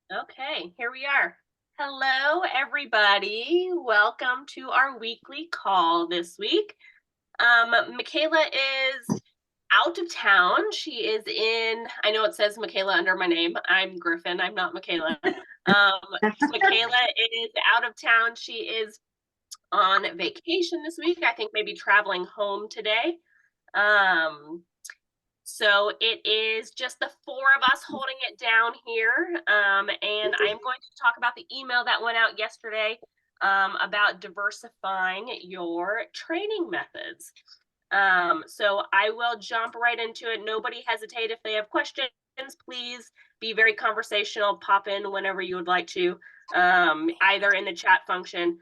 Okay, here we are. Hello, everybody. Welcome to our weekly call this week. Michaela is out of town. She is I know it says Michaela under my name. I'm Griffin. I'm not Michaela. Michaela is out of town. She is on vacation this week. I think maybe traveling home today. Um, so it is just the four of us holding it down here. And I am going to talk about the email that went out yesterday about diversifying your training methods. So I will jump right into it. Nobody hesitate if they have questions. Please be very conversational. Pop in whenever you would like to, either in the chat function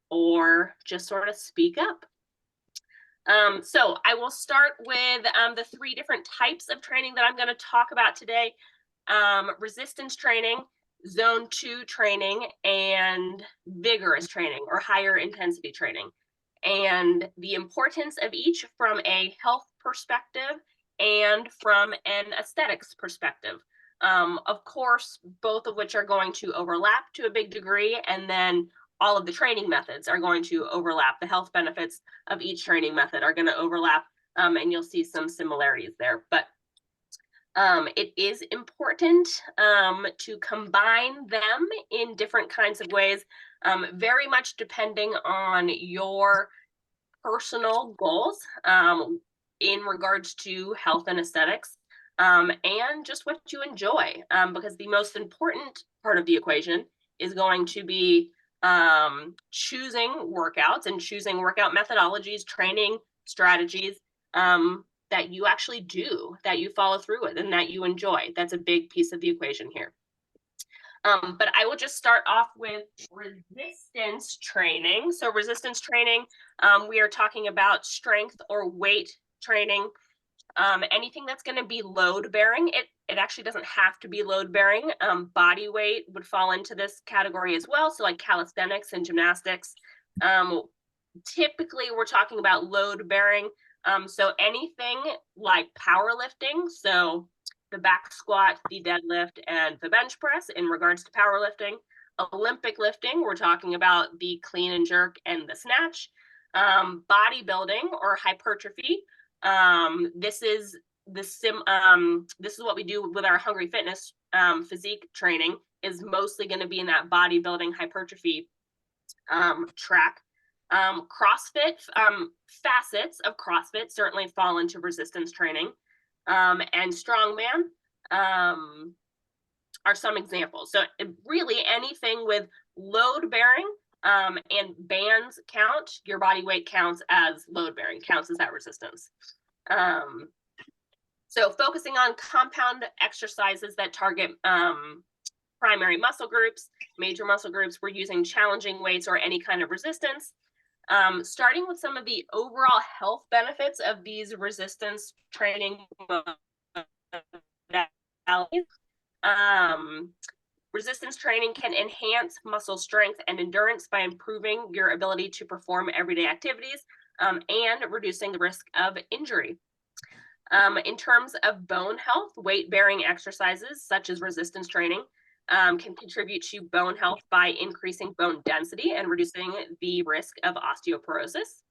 or just sort of speak up. So I will start with the three different types of training that I'm going to talk about today. Resistance training, zone 2 training, and vigorous training or higher intensity training. And the importance of each from a health perspective and from an aesthetics perspective. Of course, both of which are going to overlap to a big degree, and then all of the training methods are going to overlap. The health benefits of each training method are going to overlap, and you'll see some similarities there. But it is important to combine them in different kinds of ways, very much depending on your personal goals in regards to health and aesthetics, and just what you enjoy, because the most important part of the equation is going to be choosing workouts and choosing workout methodologies, training strategies that you actually do, that you follow through with, and that you enjoy. That's a big piece of the equation here. But I will just start off with resistance training. So resistance training, we are talking about strength or weight training. Anything that's going to be load bearing. It actually doesn't have to be load bearing. Body weight would fall into this category as well. So like calisthenics and gymnastics. Typically, we're talking about load bearing. So anything like powerlifting. So the back squat, the deadlift, and the bench press in regards to powerlifting. Olympic lifting, we're talking about the clean and jerk and the snatch. Bodybuilding or hypertrophy. This is what we do with our Hungry Fitness physique training, is mostly going to be in that bodybuilding hypertrophy track. CrossFit, facets of CrossFit certainly fall into resistance training, and strongman are some examples. So really anything with load bearing and bands count, your body weight counts as load bearing, counts as that resistance. So focusing on compound exercises that target primary muscle groups, major muscle groups, we're using challenging weights or any kind of resistance. Starting with some of the overall health benefits of these resistance training modalities. Resistance training can enhance muscle strength and endurance by improving your ability to perform everyday activities and reducing the risk of injury. In terms of bone health, weight-bearing exercises such as resistance training can contribute to bone health by increasing bone density and reducing the risk of osteoporosis.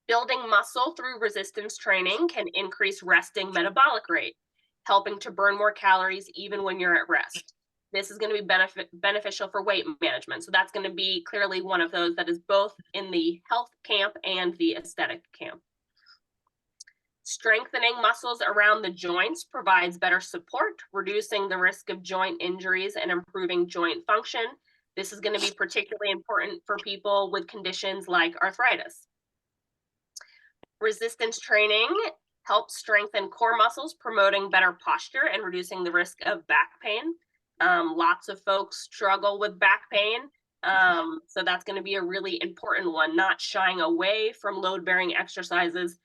Building muscle through resistance training can increase resting metabolic rate, helping to burn more calories even when you're at rest. This is going to be beneficial for weight management. So that's going to be clearly one of those that is both in the health camp and the aesthetic camp. Strengthening muscles around the joints provides better support, reducing the risk of joint injuries and improving joint function. This is going to be particularly important for people with conditions like arthritis. Resistance training helps strengthen core muscles, promoting better posture and reducing the risk of back pain. Lots of folks struggle with back pain. So that's going to be a really important one, not shying away from load-bearing exercises.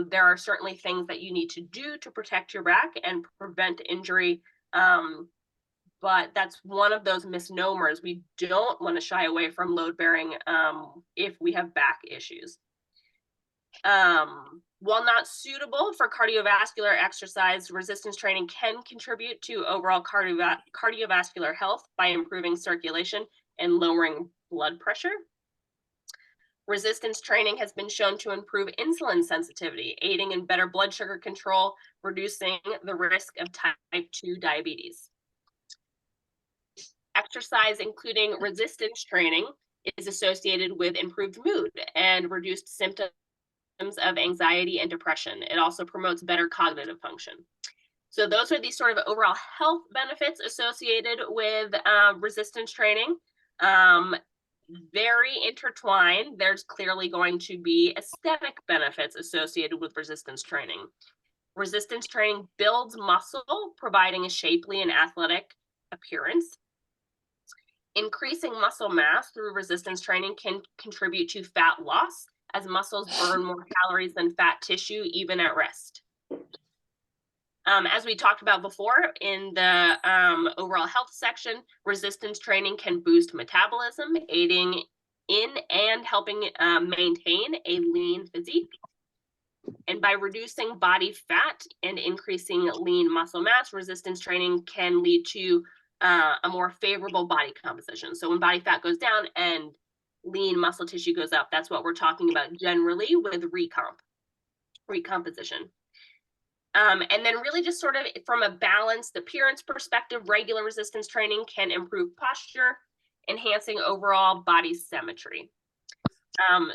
There are certainly things that you need to do to protect your back and prevent injury. But that's one of those misnomers. We don't want to shy away from load bearing if we have back issues. While not suitable for cardiovascular exercise, resistance training can contribute to overall cardiovascular health by improving circulation and lowering blood pressure. Resistance training has been shown to improve insulin sensitivity, aiding in better blood sugar control, reducing the risk of type 2 diabetes. Exercise, including resistance training, is associated with improved mood and reduced symptoms of anxiety and depression. It also promotes better cognitive function. So those are the sort of overall health benefits associated with resistance training. Very intertwined. There's clearly going to be aesthetic benefits associated with resistance training. Resistance training builds muscle, providing a shapely and athletic appearance. Increasing muscle mass through resistance training can contribute to fat loss, as muscles burn more calories than fat tissue, even at rest. As we talked about before in the overall health section, resistance training can boost metabolism, aiding in and helping maintain a lean physique. And by reducing body fat and increasing lean muscle mass, resistance training can lead to a more favorable body composition. So when body fat goes down and lean muscle tissue goes up, that's what we're talking about generally with recomposition. And then really just sort of from a balanced appearance perspective, regular resistance training can improve posture, enhancing overall body symmetry.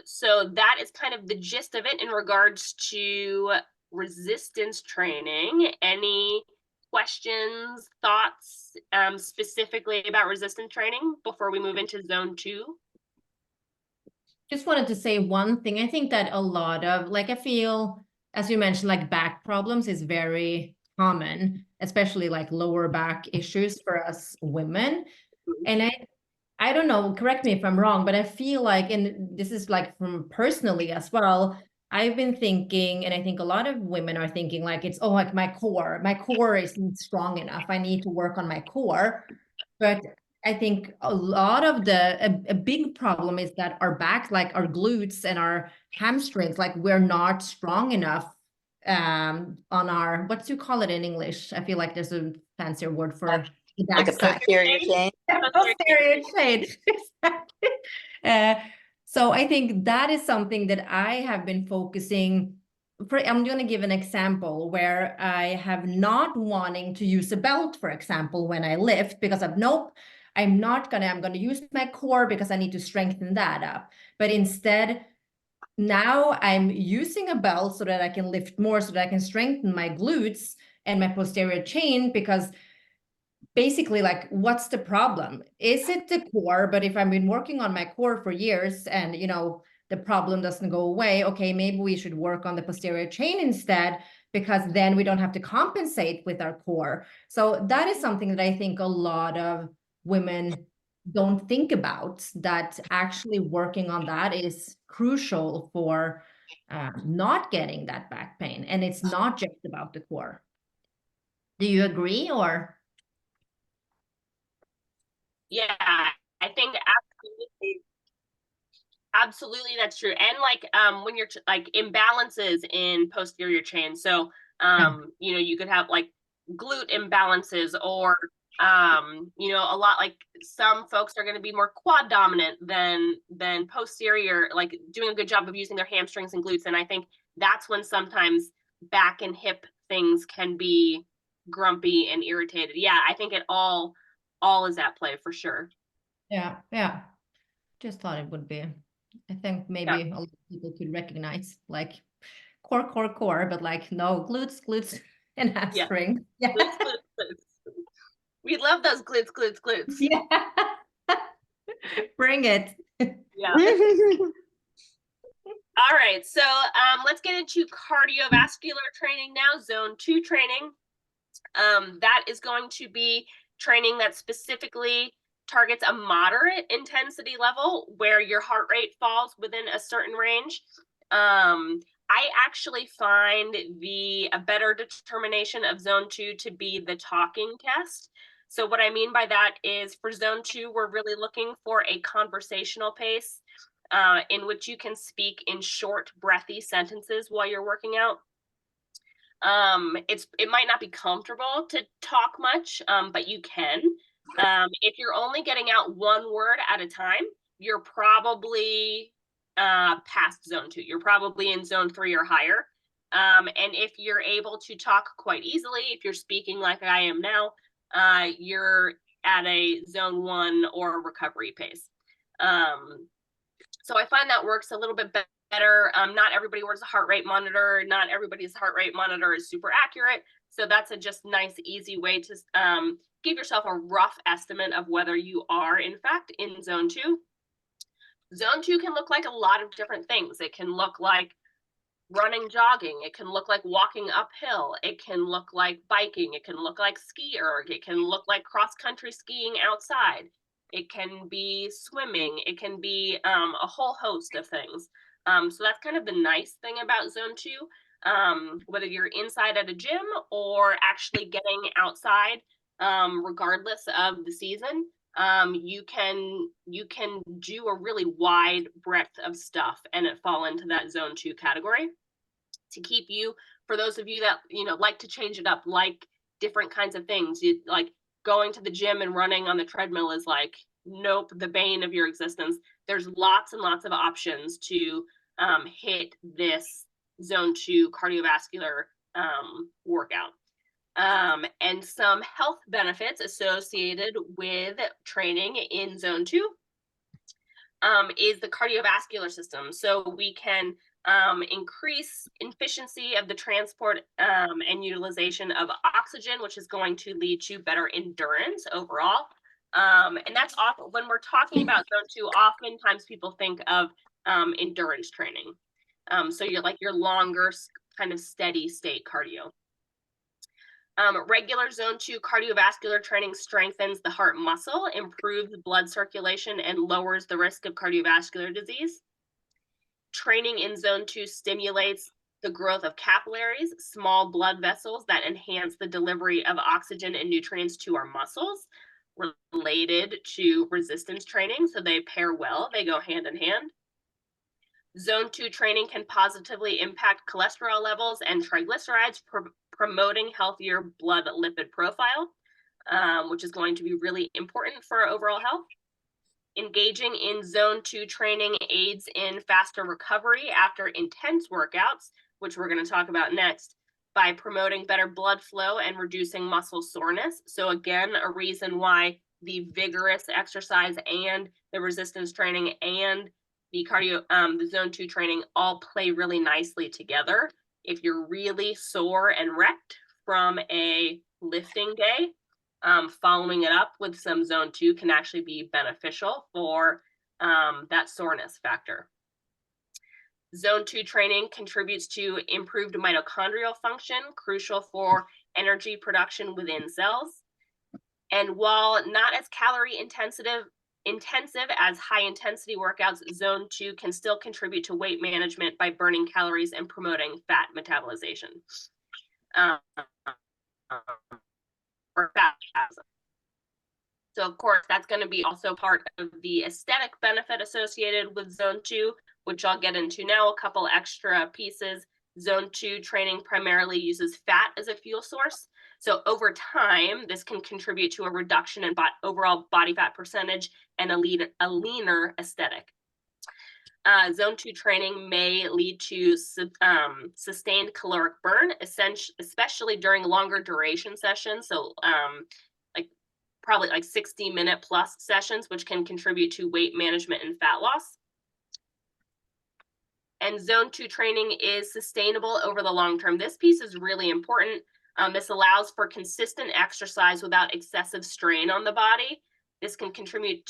So that is kind of the gist of it in regards to resistance training. Any questions, thoughts specifically about resistance training before we move into zone 2? Just wanted to say one thing. I think that a lot of, like, I feel, as you mentioned, like back problems is very common, especially like lower back issues for us women. And I don't know, correct me if I'm wrong, but I feel like, and this is like from personally as well, I've been thinking, and I think a lot of women are thinking like, it's, oh, like my core isn't strong enough. I need to work on my core. But I think a lot of a big problem is that our back, like our glutes and our hamstrings, like we're not strong enough on our, what do you call it in English? I feel like there's a fancier word for the Like a backside. posterior chain. Posterior chain. Exactly. So I think that is something that I have been focusing. I'm going to give an example where I have not wanting to use a belt, for example, when I lift, because of nope, I'm going to use my core because I need to strengthen that up. But instead, now I'm using a belt so that I can lift more, so that I can strengthen my glutes and my posterior chain, because basically, like, what's the problem? Is it the core? But if I've been working on my core for years and, the problem doesn't go away, okay, maybe we should work on the posterior chain instead, because then we don't have to compensate with our core. So that is something that I think a lot of women don't think about, that actually working on that is crucial for not getting that back pain. And it's not just about the core. Do you agree, or? Yeah, I think absolutely that's true. And like when you're like imbalances in posterior chain, so you could have like glute imbalances, or a lot, like some folks are going to be more quad dominant than posterior, like doing a good job of using their hamstrings and glutes. And I think that's when sometimes back and hip things can be grumpy and irritated. Yeah, I think it all is at play for sure. Yeah. Just thought it would be. I think maybe a lot of people could recognize like core, but like no, glutes, and hamstring. Yeah. Glutes. We love those glutes. Yeah. Bring it. Yeah. All right, so let's get into cardiovascular training now, zone 2 training. That is going to be training that specifically targets a moderate intensity level where your heart rate falls within a certain range. I actually find a better determination of zone 2 to be the talking test. So what I mean by that is for zone 2, we're really looking for a conversational pace. in which you can speak in short, breathy sentences while you're working out. It might not be comfortable to talk much, but you can. If you're only getting out one word at a time, you're probably past zone 2. You're probably in zone 3 or higher. And if you're able to talk quite easily, if you're speaking like I am now, you're at a zone 1 or recovery pace. So I find that works a little bit better. Not everybody wears a heart rate monitor. Not everybody's heart rate monitor is super accurate. So that's a just nice, easy way to give yourself a rough estimate of whether you are, in fact, in zone 2. Zone 2 can look like a lot of different things. It can look like running, jogging. It can look like walking uphill. It can look like biking. It can look like ski erg. It can look like cross-country skiing outside. It can be swimming. It can be a whole host of things. So that's kind of the nice thing about zone 2. Whether you're inside at a gym or actually getting outside, regardless of the season, you can do a really wide breadth of stuff and it fall into that zone 2 category. To keep you, for those of you that like to change it up, like different kinds of things, you like going to the gym and running on the treadmill is like, nope, the bane of your existence. There's lots and lots of options to hit this zone 2 cardiovascular workout. And some health benefits associated with training in zone 2 is the cardiovascular system. So we can increase efficiency of the transport and utilization of oxygen, which is going to lead to better endurance overall. And that's often, when we're talking about zone 2, oftentimes people think of endurance training. So you're like your longer kind of steady state cardio. Regular zone 2 cardiovascular training strengthens the heart muscle, improves blood circulation, and lowers the risk of cardiovascular disease. Training in zone 2 stimulates the growth of capillaries, small blood vessels that enhance the delivery of oxygen and nutrients to our muscles, related to resistance training. So they pair well, they go hand in hand. Zone 2 training can positively impact cholesterol levels and triglycerides, promoting healthier blood lipid profile, which is going to be really important for our overall health. Engaging in zone 2 training aids in faster recovery after intense workouts, which we're going to talk about next, by promoting better blood flow and reducing muscle soreness. So again, a reason why the vigorous exercise and the resistance training and the the zone 2 training all play really nicely together. If you're really sore and wrecked from a lifting day, following it up with some zone 2 can actually be beneficial for that soreness factor. Zone 2 training contributes to improved mitochondrial function, crucial for energy production within cells. And while not as calorie intensive as high intensity workouts, zone 2 can still contribute to weight management by burning calories and promoting fat metabolization. Or fat metabolism. So of course, that's going to be also part of the aesthetic benefit associated with zone 2, which I'll get into now, a couple extra pieces. Zone 2 training primarily uses fat as a fuel source. So over time, this can contribute to a reduction in overall body fat percentage and a leaner aesthetic. Zone 2 training may lead to sustained caloric burn, especially during longer duration sessions. So probably like 60-minute plus sessions, which can contribute to weight management and fat loss. And zone 2 training is sustainable over the long term. This piece is really important. This allows for consistent exercise without excessive strain on the body. This can contribute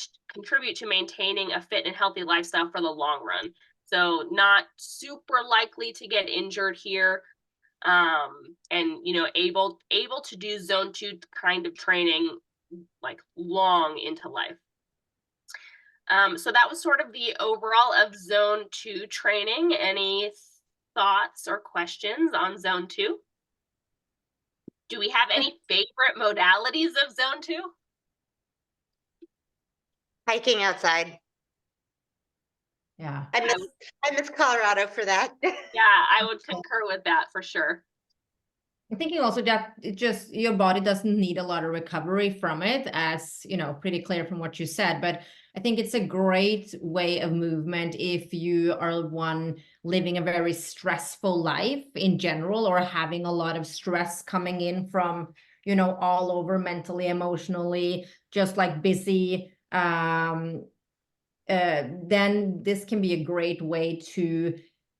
to maintaining a fit and healthy lifestyle for the long run. So not super likely to get injured here, and able to do zone 2 kind of training like long into life. So that was sort of the overall of zone 2 training. Any thoughts or questions on zone 2? Do we have any favorite modalities of zone 2? Hiking outside. Yeah. I miss Colorado for that. Yeah, I would concur with that for sure. I'm thinking also that it just your body doesn't need a lot of recovery from it, as you know, pretty clear from what you said. But I think it's a great way of movement if you are one living a very stressful life in general, or having a lot of stress coming in from, you know, all over mentally, emotionally, just like busy. Then this can be a great way to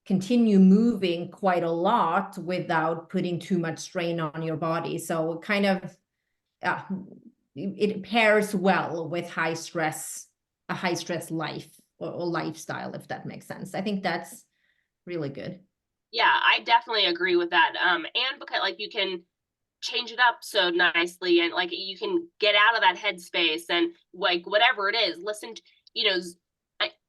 continue moving quite a lot without putting too much strain on your body. So kind of it pairs well with a high stress life or lifestyle, if that makes sense. I think that's really good. Yeah, I definitely agree with that. And because like you can change it up so nicely, and like you can get out of that headspace and like whatever it is, listen to, you know,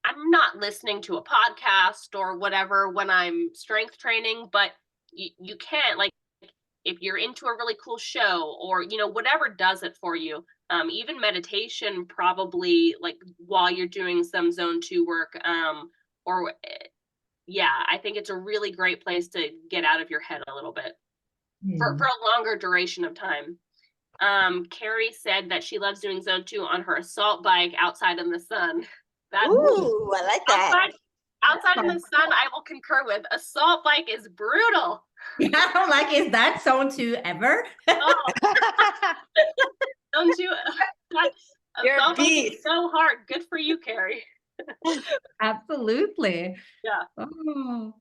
I'm not listening to a podcast or whatever when I'm strength training, but you can't, like, if you're into a really cool show or, you know, whatever does it for you. Even meditation, probably like while you're doing some zone 2 work, or yeah, I think it's a really great place to get out of your head a little bit for a longer duration of time. Carrie said that she loves doing zone 2 on her assault bike outside in the sun. That Ooh, I like that. outside in the sun, I will concur with. Assault bike is brutal. Yeah, I'm like, is that zone 2 ever? Oh, don't you? You're a Assault bike is beast. so hard. Good for you, Carrie. Absolutely. Yeah. Oh.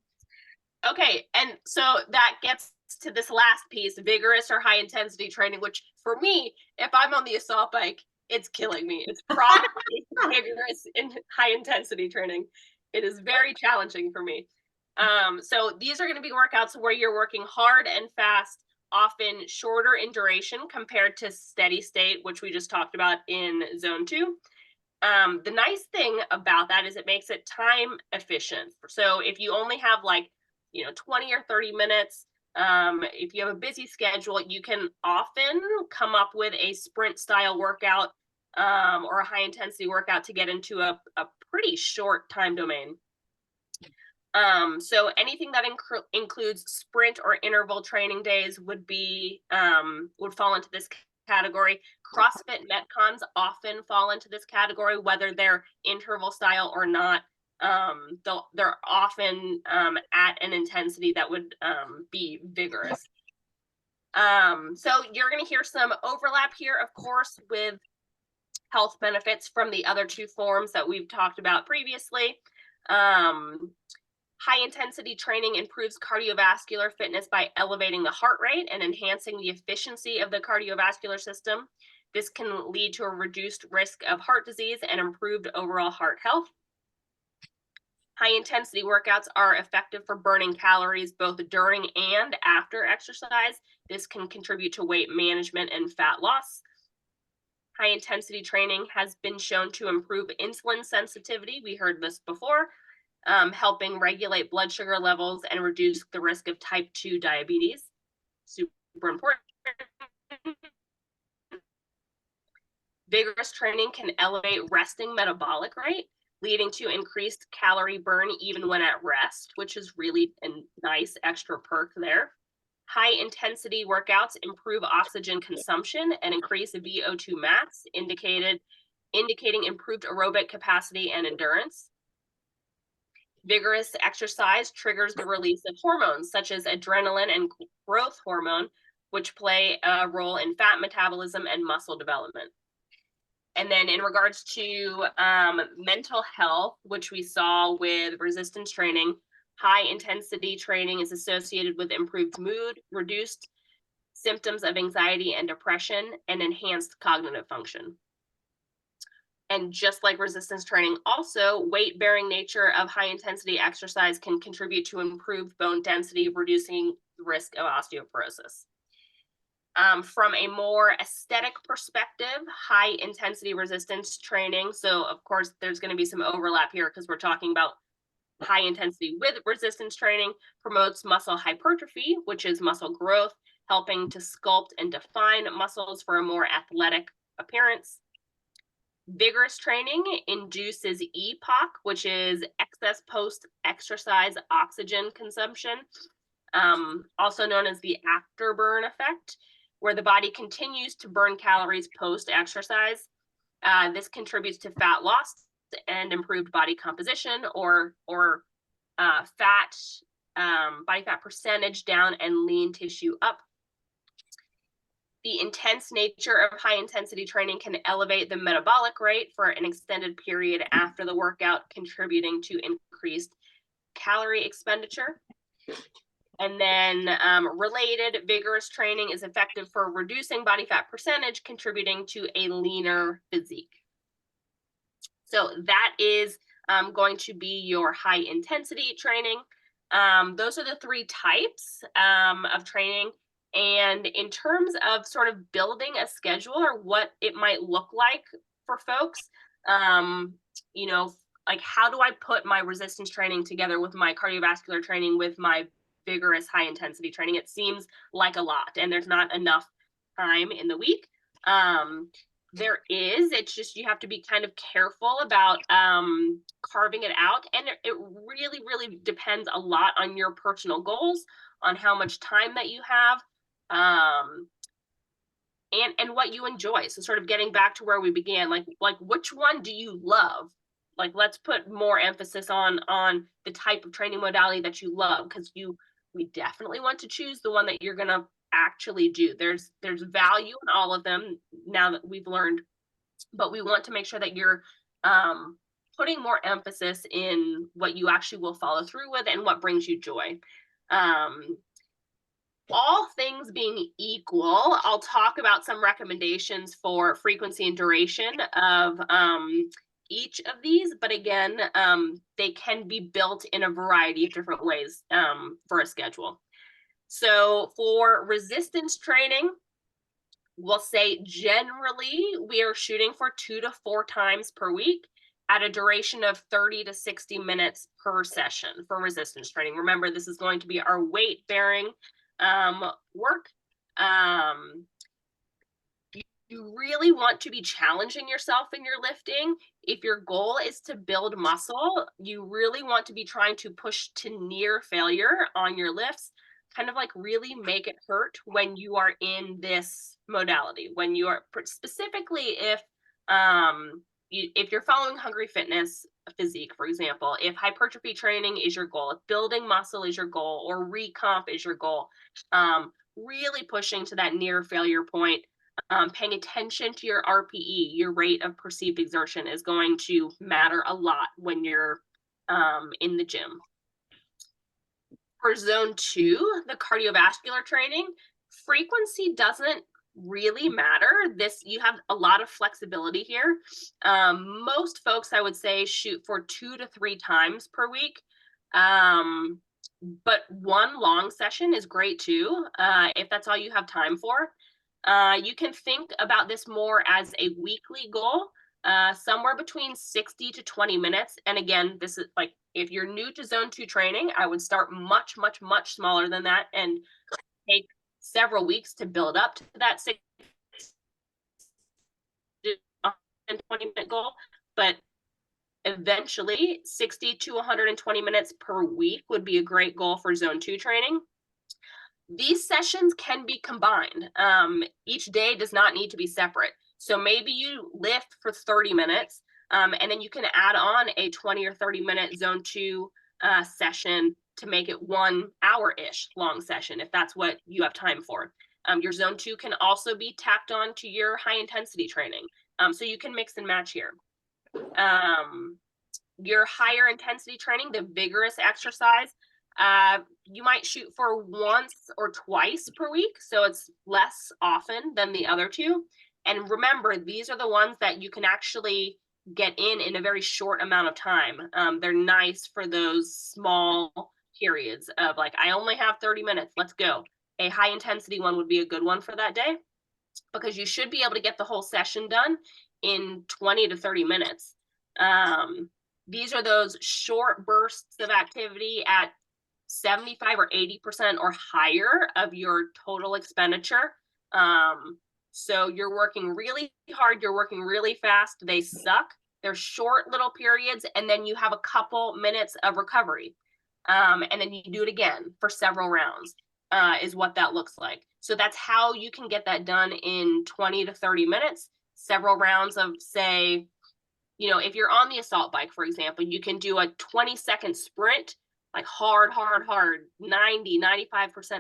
Okay, and so that gets to this last piece, vigorous or high intensity training, which for me, if I'm on the assault bike, it's killing me. It's probably vigorous and high intensity training. It is very challenging for me. So these are going to be workouts where you're working hard and fast, often shorter in duration compared to steady state, which we just talked about in zone 2. The nice thing about that is it makes it time efficient. So if you only have like, you know, 20 or 30 minutes, if you have a busy schedule, you can often come up with a sprint style workout, or a high intensity workout to get into a pretty short time domain. So anything that includes sprint or interval training days would fall into this category. CrossFit Metcons often fall into this category, whether they're interval style or not. They're often at an intensity that would be vigorous. So you're going to hear some overlap here, of course, with health benefits from the other 2 forms that we've talked about previously. High intensity training improves cardiovascular fitness by elevating the heart rate and enhancing the efficiency of the cardiovascular system. This can lead to a reduced risk of heart disease and improved overall heart health. High intensity workouts are effective for burning calories both during and after exercise. This can contribute to weight management and fat loss. High intensity training has been shown to improve insulin sensitivity. We heard this before. Helping regulate blood sugar levels and reduce the risk of type 2 diabetes. Super important. Vigorous training can elevate resting metabolic rate, leading to increased calorie burn even when at rest, which is really a nice extra perk there. High intensity workouts improve oxygen consumption and increase VO2 max, indicating improved aerobic capacity and endurance. Vigorous exercise triggers the release of hormones such as adrenaline and growth hormone, which play a role in fat metabolism and muscle development. And then in regards to mental health, which we saw with resistance training, high intensity training is associated with improved mood, reduced symptoms of anxiety and depression, and enhanced cognitive function. And just like resistance training, also weight-bearing nature of high-intensity exercise can contribute to improved bone density, reducing the risk of osteoporosis. From a more aesthetic perspective, high-intensity resistance training, so of course there's going to be some overlap here because we're talking about high intensity with resistance training, promotes muscle hypertrophy, which is muscle growth, helping to sculpt and define muscles for a more athletic appearance. Vigorous training induces EPOC, which is excess post-exercise oxygen consumption, also known as the afterburn effect, where the body continues to burn calories post-exercise. This contributes to fat loss and improved body composition, or body fat percentage down and lean tissue up. The intense nature of high intensity training can elevate the metabolic rate for an extended period after the workout, contributing to increased calorie expenditure. And then related, vigorous training is effective for reducing body fat percentage, contributing to a leaner physique. So that is going to be your high intensity training. Those are the three types of training. And in terms of sort of building a schedule or what it might look like for folks, you know, like how do I put my resistance training together with my cardiovascular training, with my vigorous high intensity training? It seems like a lot, and there's not enough time in the week. It's just you have to be kind of careful about carving it out, and it really depends a lot on your personal goals, on how much time that you have, and what you enjoy. So sort of getting back to where we began, like which one do you love? Like, let's put more emphasis on the type of training modality that you love, because we definitely want to choose the one that you're gonna actually do. There's value in all of them now that we've learned, but we want to make sure that you're putting more emphasis in what you actually will follow through with and what brings you joy. All things being equal, I'll talk about some recommendations for frequency and duration of each of these, but again, they can be built in a variety of different ways for a schedule. So for resistance training, we'll say generally we are shooting for 2 to 4 times per week at a duration of 30 to 60 minutes per session for resistance training. Remember, this is going to be our weight bearing work. You really want to be challenging yourself in your lifting. If your goal is to build muscle, you really want to be trying to push to near failure on your lifts, kind of like really make it hurt when you are in this modality. When you are, specifically if you're following Hungry Fitness Physique, for example, if hypertrophy training is your goal, if building muscle is your goal, or recomp is your goal, really pushing to that near failure point, paying attention to your RPE, your rate of perceived exertion, is going to matter a lot when you're in the gym. For zone 2, the cardiovascular training, frequency doesn't really matter. You have a lot of flexibility here. Most folks, I would say, shoot for 2 to 3 times per week. But one long session is great too, if that's all you have time for. You can think about this more as a weekly goal, somewhere between 60 to 20 minutes. And again, this is like, if you're new to zone 2 training, I would start much smaller than that and take several weeks to build up to that 60 to 120-minute goal. But eventually 60 to 120 minutes per week would be a great goal for zone 2 training. These sessions can be combined. Each day does not need to be separate. So maybe you lift for 30 minutes, and then you can add on a 20 or 30-minute zone 2 session to make it 1 hour-ish long session, if that's what you have time for. Your zone 2 can also be tacked on to your high intensity training. So you can mix and match here. Your higher intensity training, the vigorous exercise, you might shoot for once or twice per week, so it's less often than the other two. And remember, these are the ones that you can actually get in a very short amount of time. They're nice for those small periods of like, I only have 30 minutes, let's go. A high intensity one would be a good one for that day, because you should be able to get the whole session done in 20 to 30 minutes. These are those short bursts of activity at 75 or 80% or higher of your total expenditure. So you're working really hard, you're working really fast. They suck. They're short little periods, and then you have a couple minutes of recovery. And then you do it again for several rounds, is what that looks like. So that's how you can get that done in 20 to 30 minutes, several rounds of, say, if you're on the assault bike, for example, you can do a 20-second sprint, like hard, 95%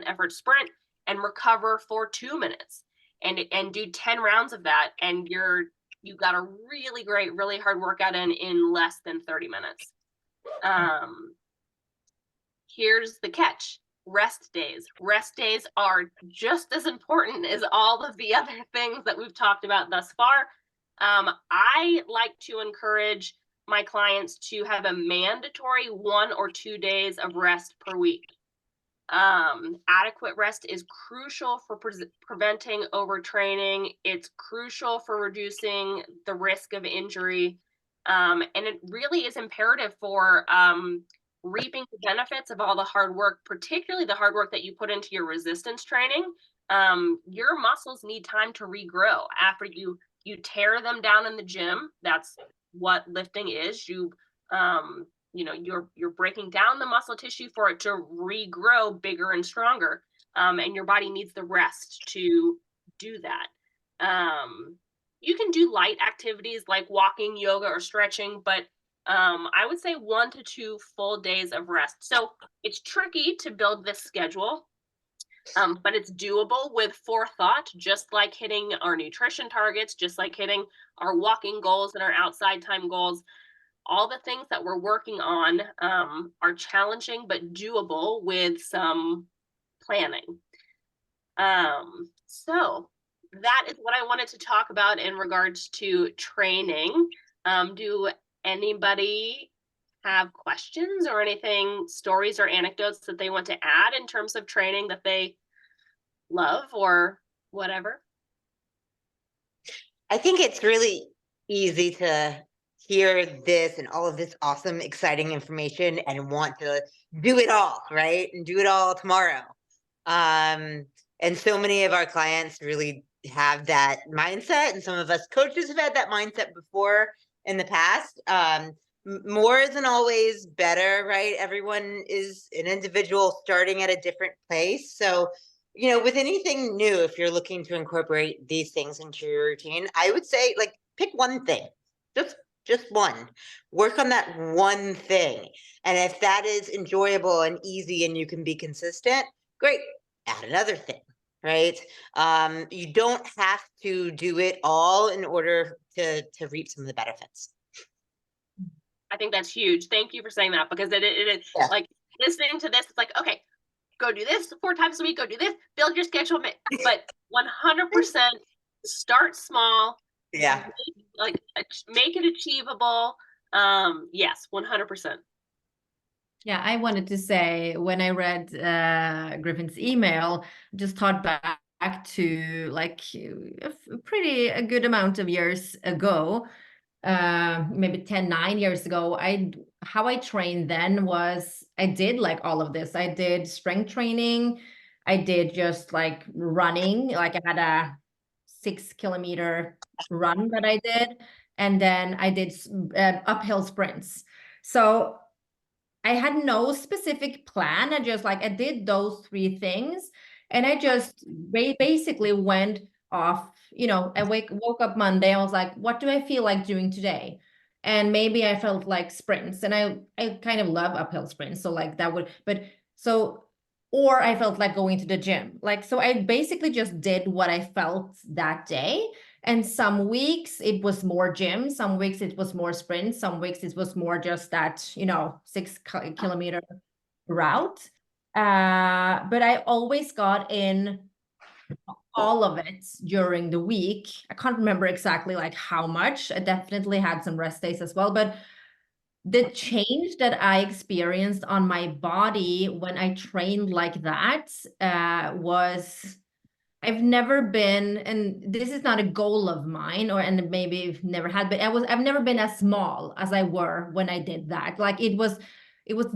effort sprint, and recover for 2 minutes and do 10 rounds of that. And you got a really great, really hard workout in less than 30 minutes. Here's the catch. Rest days. Rest days are just as important as all of the other things that we've talked about thus far. I like to encourage my clients to have a mandatory 1 or 2 days of rest per week. Adequate rest is crucial for preventing overtraining. It's crucial for reducing the risk of injury. And it really is imperative for reaping the benefits of all the hard work, particularly the hard work that you put into your resistance training. Your muscles need time to regrow after you tear them down in the gym. That's what lifting is. You're breaking down the muscle tissue for it to regrow bigger and stronger. And your body needs the rest to do that. You can do light activities like walking, yoga, or stretching, but I would say 1 to 2 full days of rest. So it's tricky to build this schedule. But it's doable with forethought, just like hitting our nutrition targets, just like hitting our walking goals and our outside time goals. All the things that we're working on are challenging but doable with some planning. So that is what I wanted to talk about in regards to training. Do anybody have questions or anything, stories or anecdotes that they want to add in terms of training that they love or whatever? I think it's really easy to hear this and all of this awesome, exciting information and want to do it all, right? And do it all tomorrow. And so many of our clients really have that mindset, and some of us coaches have had that mindset before in the past. More isn't always better, right? Everyone is an individual starting at a different place. So, with anything new, if you're looking to incorporate these things into your routine, I would say like pick one thing, just one. Work on that one thing. And if that is enjoyable and easy and you can be consistent, great. Add another thing, right? You don't have to do it all in order to reap some of the benefits. I think that's huge. Thank you for saying that, because it is like listening to this, it's like, okay, go do this 4 times a week, go do this, build your schedule, but 100% start small. Yeah. Make it achievable. Yes, 100%. Yeah, I wanted to say, when I read Griffin's email, just thought back to like a good amount of years ago, maybe 9 years ago. How I trained then was I did like all of this. I did strength training. I did just like running. Like I had a 6-kilometer run that I did, and then I did uphill sprints. So I had no specific plan. I did those 3 things, and I just basically went off. I woke up Monday. I was like, what do I feel like doing today? And maybe I felt like sprints, and I kind of love uphill sprints. So like that would, or I felt like going to the gym. So I basically just did what I felt that day. And some weeks it was more gym, some weeks it was more sprint, some weeks it was more just that, 6-kilometer route. But I always got in all of it during the week. I can't remember exactly like how much. I definitely had some rest days as well, but the change that I experienced on my body when I trained like that was, I've never been, and this is not a goal of mine, and maybe never had, but I've never been as small as I were when I did that. Like it was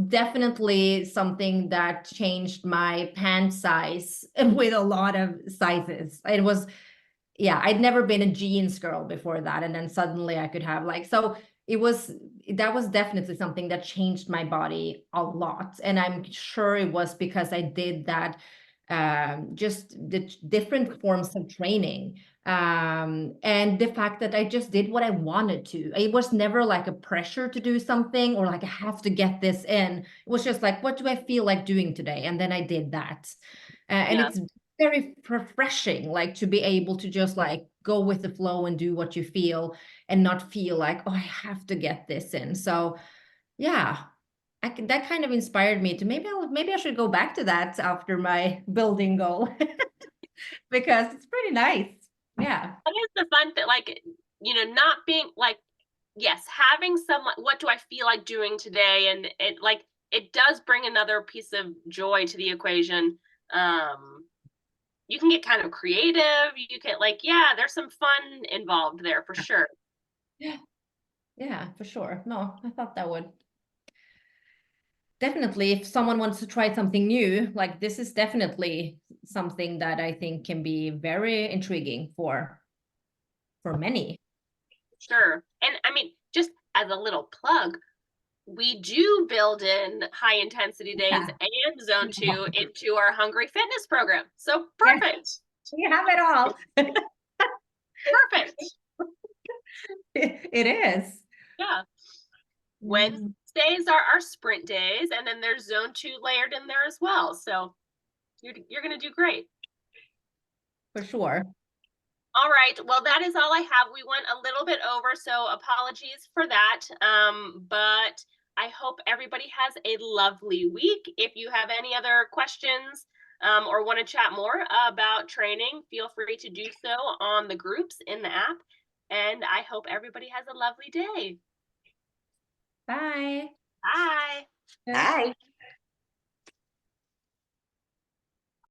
definitely something that changed my pant size with a lot of sizes. yeah, I'd never been a jeans girl before that. And then suddenly I could have like, so that was definitely something that changed my body a lot. And I'm sure it was because I did that, just the different forms of training. And the fact that I just did what I wanted to. It was never like a pressure to do something or like I have to get this in. It was just like, what do I feel like doing today? And then I did that. And Yeah. it's very refreshing, like to be able to just like go with the flow and do what you feel and not feel like, oh, I have to get this in. So yeah, that kind of inspired me to maybe I should go back to that after my building goal because it's pretty nice. Yeah. That is the fun thing, like, not being like, yes, having some, like, what do I feel like doing today? And it does bring another piece of joy to the equation. You can get kind of creative. You can yeah, there's some fun involved there for sure. Yeah. Yeah, for sure. No, I thought that would definitely, if someone wants to try something new, like this is definitely something that I think can be very intriguing for many. Sure. And I mean, just as a little plug, we do build in high intensity days Yeah. and zone 2 into our Hungry Fitness program. So Yeah, perfect. you have it all. Perfect. It is. Yeah. Yeah, Wednesdays are our sprint days, and then there's zone 2 layered in there as well. So you're going to do great. for sure. All right. Well, that is all I have. We went a little bit over, so apologies for that. But I hope everybody has a lovely week. If you have any other questions or want to chat more about training, feel free to do so on the groups in the app. And I hope everybody has a lovely day. Bye. Bye. Hi.